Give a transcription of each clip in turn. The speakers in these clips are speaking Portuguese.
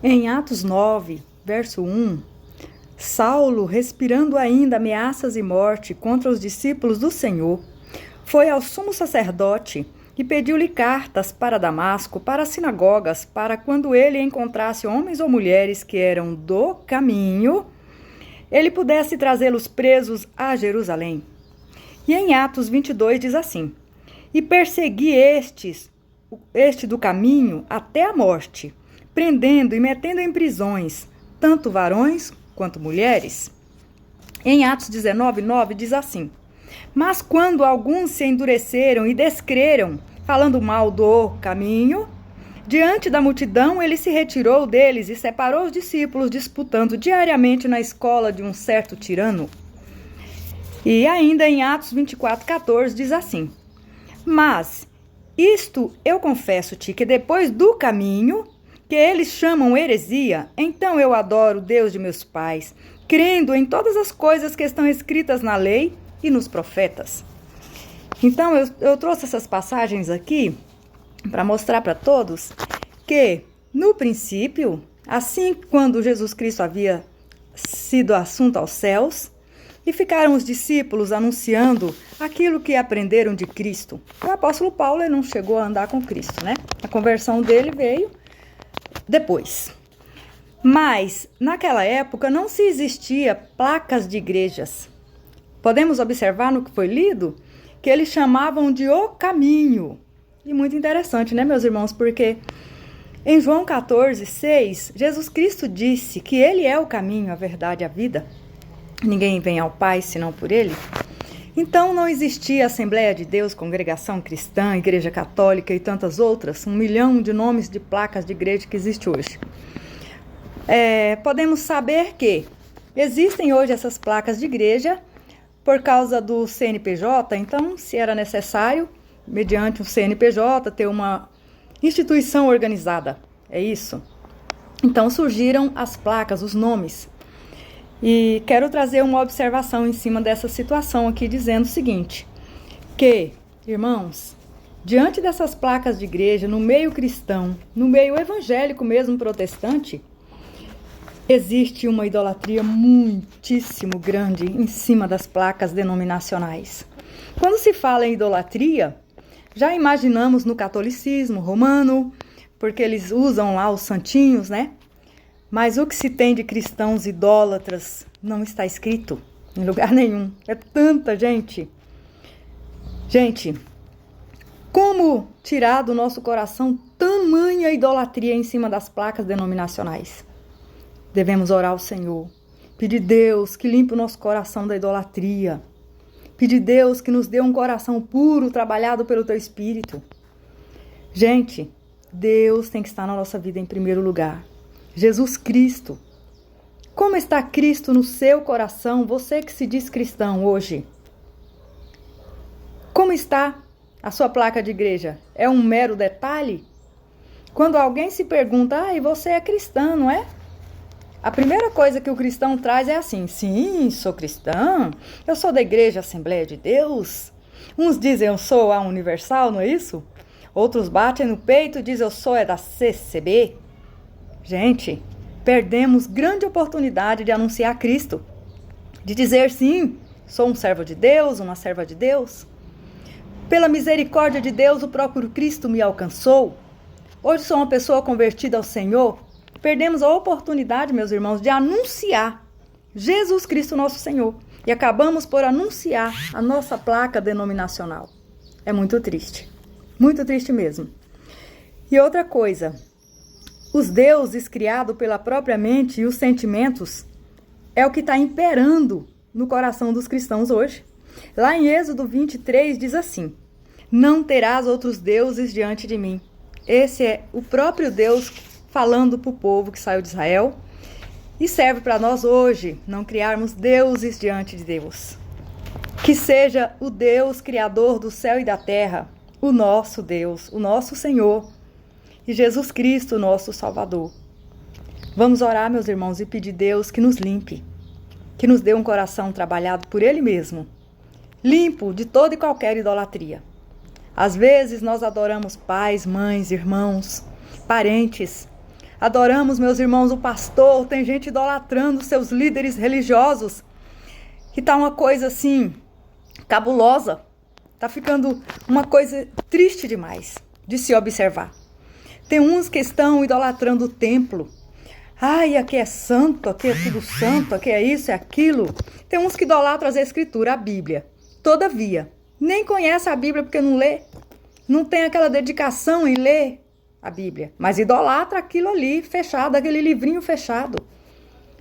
Em Atos 9, verso 1, Saulo, respirando ainda ameaças e morte contra os discípulos do Senhor, foi ao sumo sacerdote e pediu-lhe cartas para Damasco, para as sinagogas, para quando ele encontrasse homens ou mulheres que eram do caminho, ele pudesse trazê-los presos a Jerusalém. E em Atos 22 diz assim: E persegui este do caminho até a morte, prendendo e metendo em prisões, tanto varões quanto mulheres. Em Atos 19:9 diz assim: Mas quando alguns se endureceram e descreram, falando mal do caminho, diante da multidão ele se retirou deles e separou os discípulos, disputando diariamente na escola de um certo tirano. E ainda em Atos 24:14 diz assim: Mas isto eu confesso-te, que depois do caminho, que eles chamam heresia, então eu adoro o Deus de meus pais, crendo em todas as coisas que estão escritas na lei e nos profetas. Então eu trouxe essas passagens aqui para mostrar para todos que, no princípio, assim quando Jesus Cristo havia sido assunto aos céus, e ficaram os discípulos anunciando aquilo que aprenderam de Cristo. O apóstolo Paulo ele não chegou a andar com Cristo, né? A conversão dele veio depois. Mas, naquela época, não se existia placas de igrejas. Podemos observar no que foi lido que eles chamavam de o caminho. E muito interessante, né, meus irmãos? Porque em João 14:6, Jesus Cristo disse que ele é o caminho, a verdade e a vida. Ninguém vem ao Pai senão por ele. Então não existia Assembleia de Deus, Congregação Cristã, Igreja Católica e tantas outras, 1 milhão de nomes de placas de igreja que existe hoje. Podemos saber que existem hoje essas placas de igreja por causa do CNPJ, então se era necessário, mediante o CNPJ, ter uma instituição organizada, é isso? Então surgiram as placas, os nomes. E quero trazer uma observação em cima dessa situação aqui, dizendo o seguinte, que, irmãos, diante dessas placas de igreja, no meio cristão, no meio evangélico mesmo, protestante, existe uma idolatria muitíssimo grande em cima das placas denominacionais. Quando se fala em idolatria, já imaginamos no catolicismo romano, porque eles usam lá os santinhos, né? Mas o que se tem de cristãos idólatras não está escrito em lugar nenhum. É tanta gente. Gente, como tirar do nosso coração tamanha idolatria em cima das placas denominacionais? Devemos orar ao Senhor. Pedir Deus que limpe o nosso coração da idolatria. Pedir Deus que nos dê um coração puro, trabalhado pelo Teu Espírito. Gente, Deus tem que estar na nossa vida em primeiro lugar. Jesus Cristo. Como está Cristo no seu coração, você que se diz cristão hoje? Como está a sua placa de igreja? É um mero detalhe? Quando alguém se pergunta, e você é cristã, não é? A primeira coisa que o cristão traz é assim, sim, sou cristã, eu sou da Igreja Assembleia de Deus. Uns dizem, eu sou a Universal, não é isso? Outros batem no peito e dizem, eu sou da CCB. Gente, perdemos grande oportunidade de anunciar Cristo, de dizer sim, sou um servo de Deus, uma serva de Deus. Pela misericórdia de Deus, o próprio Cristo me alcançou. Hoje sou uma pessoa convertida ao Senhor. Perdemos a oportunidade, meus irmãos, de anunciar Jesus Cristo, nosso Senhor. E acabamos por anunciar a nossa placa denominacional. É muito triste mesmo. E outra coisa, os deuses criados pela própria mente e os sentimentos é o que está imperando no coração dos cristãos hoje. Lá em Êxodo 23 diz assim: Não terás outros deuses diante de mim. Esse é o próprio Deus falando para o povo que saiu de Israel e serve para nós hoje não criarmos deuses diante de Deus. Que seja o Deus criador do céu e da terra, o nosso Deus, o nosso Senhor, e Jesus Cristo, nosso Salvador. Vamos orar, meus irmãos, e pedir a Deus que nos limpe, que nos dê um coração trabalhado por Ele mesmo, limpo de toda e qualquer idolatria. Às vezes nós adoramos pais, mães, irmãos, parentes, adoramos, meus irmãos, o pastor, tem gente idolatrando seus líderes religiosos. E tá uma coisa assim, cabulosa. Tá ficando uma coisa triste demais de se observar. Tem uns que estão idolatrando o templo. Ai, aqui é santo, aqui é tudo santo, aqui é isso, é aquilo. Tem uns que idolatram as escrituras, a Bíblia. Todavia, nem conhece a Bíblia porque não lê. Não tem aquela dedicação em ler a Bíblia. Mas idolatra aquilo ali, fechado, aquele livrinho fechado.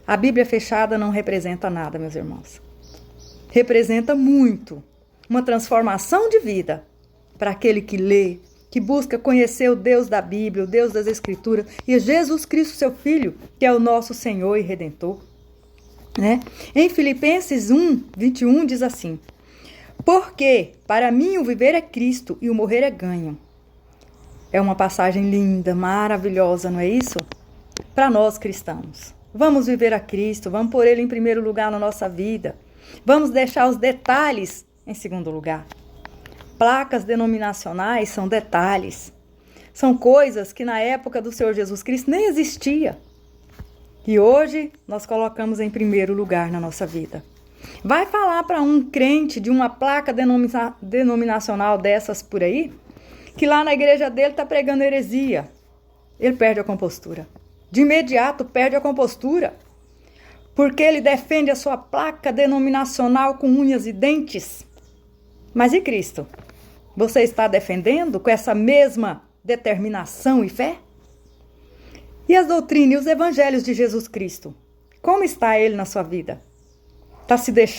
A Bíblia fechada não representa nada, meus irmãos. Representa muito. Uma transformação de vida para aquele que lê, que busca conhecer o Deus da Bíblia, o Deus das Escrituras, e Jesus Cristo, seu Filho, que é o nosso Senhor e Redentor. Né? Em Filipenses 1:21 diz assim: porque para mim o viver é Cristo e o morrer é ganho. É uma passagem linda, maravilhosa, não é isso? Para nós cristãos. Vamos viver a Cristo, vamos pôr Ele em primeiro lugar na nossa vida. Vamos deixar os detalhes em segundo lugar. Placas denominacionais são detalhes. São coisas que na época do Senhor Jesus Cristo nem existia. E hoje nós colocamos em primeiro lugar na nossa vida. Vai falar para um crente de uma placa denominacional dessas por aí, que lá na igreja dele está pregando heresia. Ele perde a compostura. De imediato perde a compostura. Porque ele defende a sua placa denominacional com unhas e dentes. Mas e Cristo? Você está defendendo com essa mesma determinação e fé? E as doutrinas e os evangelhos de Jesus Cristo? Como está ele na sua vida? Está se deixando